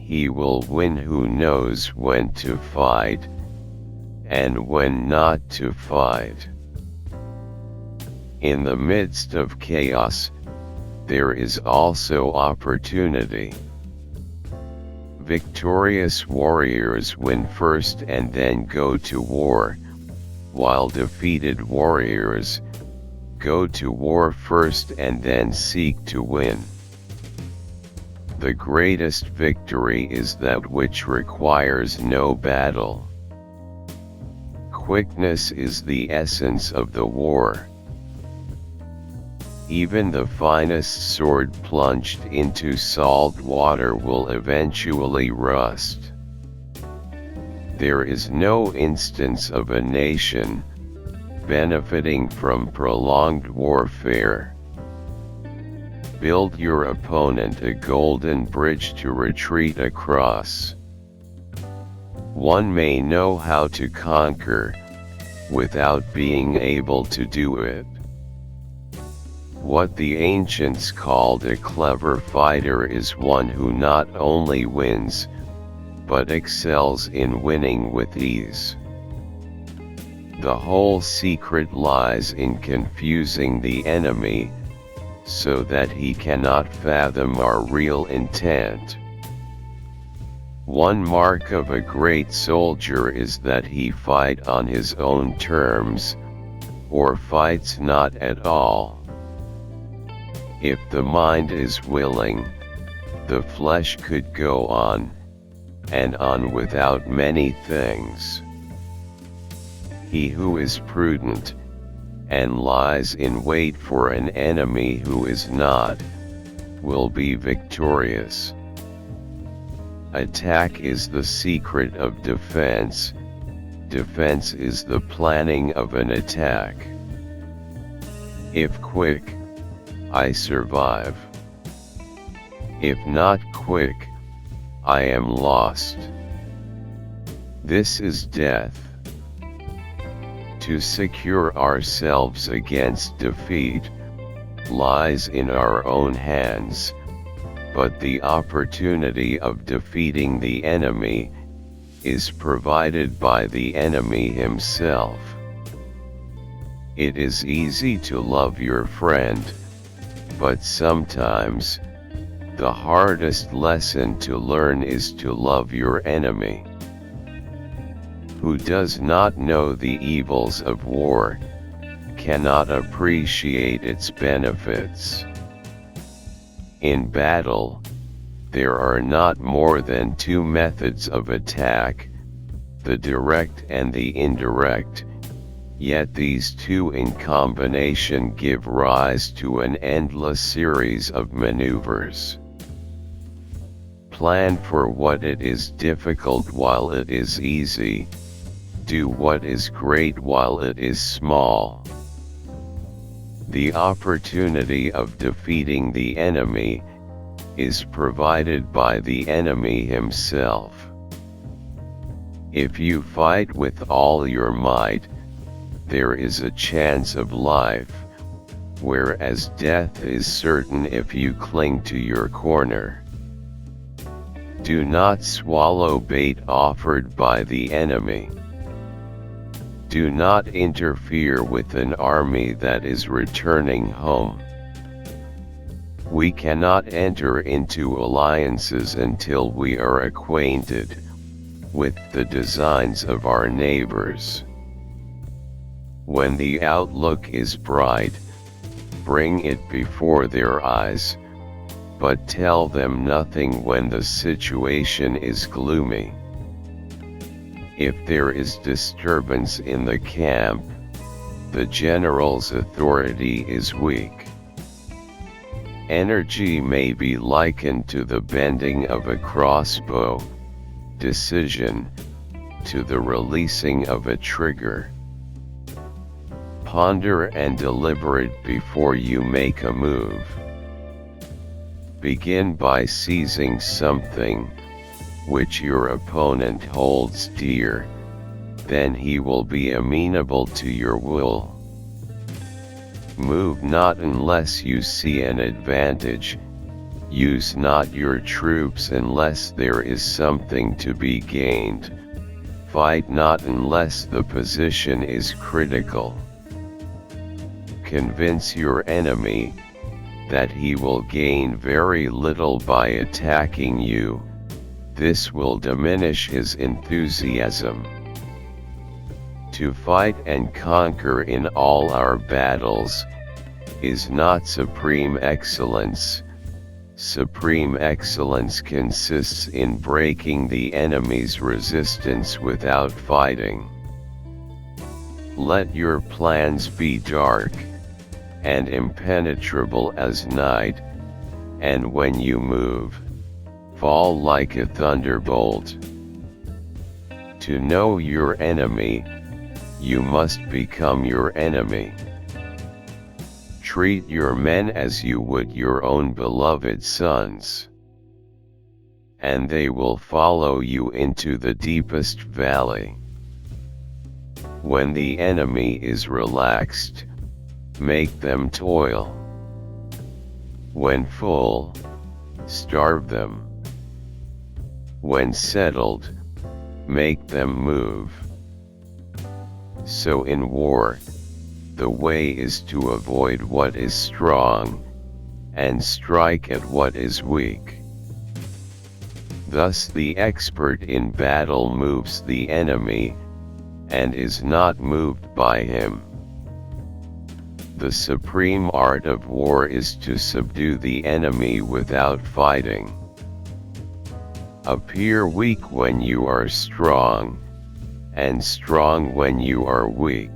he will win who knows when to fight, and when not to fight. In the midst of chaos, there is also opportunity. Victorious warriors win first and then go to war, while defeated warriors go to war first and then seek to win. The greatest victory is that which requires no battle. Quickness is the essence of the war. Even the finest sword plunged into salt water will eventually rust. There is no instance of a nation benefiting from prolonged warfare. Build your opponent a golden bridge to retreat across. One may know how to conquer, without being able to do it. What the ancients called a clever fighter is one who not only wins, but excels in winning with ease. The whole secret lies in confusing the enemy, so that he cannot fathom our real intent. One mark of a great soldier is that he fight on his own terms, or fights not at all. If the mind is willing, the flesh could go on, and on without many things. He who is prudent, and lies in wait for an enemy who is not, will be victorious. Attack is the secret of defense. Defense is the planning of an attack. If quick, I survive. If not quick, I am lost. This is death. To secure ourselves against defeat lies in our own hands, but the opportunity of defeating the enemy is provided by the enemy himself. It is easy to love your friend, but sometimes, the hardest lesson to learn is to love your enemy. Who does not know the evils of war, cannot appreciate its benefits. In battle, there are not more than two methods of attack, the direct and the indirect, yet these two in combination give rise to an endless series of maneuvers. Plan for what it is difficult while it is easy. Do what is great while it is small. The opportunity of defeating the enemy is provided by the enemy himself. If you fight with all your might, there is a chance of life, whereas death is certain if you cling to your corner. Do not swallow bait offered by the enemy. Do not interfere with an army that is returning home. We cannot enter into alliances until we are acquainted with the designs of our neighbors. When the outlook is bright, bring it before their eyes, but tell them nothing when the situation is gloomy. If there is disturbance in the camp, the general's authority is weak. Energy may be likened to the bending of a crossbow, decision, to the releasing of a trigger. Ponder and deliberate before you make a move. Begin by seizing something which your opponent holds dear, then he will be amenable to your will. Move not unless you see an advantage, Use not your troops unless there is something to be gained. Fight not unless the position is critical. Convince your enemy that he will gain very little by attacking you. This will diminish his enthusiasm. To fight and conquer in all our battles is not supreme excellence. Supreme excellence consists in breaking the enemy's resistance without fighting. Let your plans be dark and impenetrable as night, and when you move, fall like a thunderbolt. To know your enemy, you must become your enemy. Treat your men as you would your own beloved sons, and they will follow you into the deepest valley. When the enemy is relaxed, make them toil. When full, starve them. When settled, make them move. So in war, the way is to avoid what is strong, and strike at what is weak. Thus the expert in battle moves the enemy, and is not moved by him. The supreme art of war is to subdue the enemy without fighting. Appear weak when you are strong, and strong when you are weak.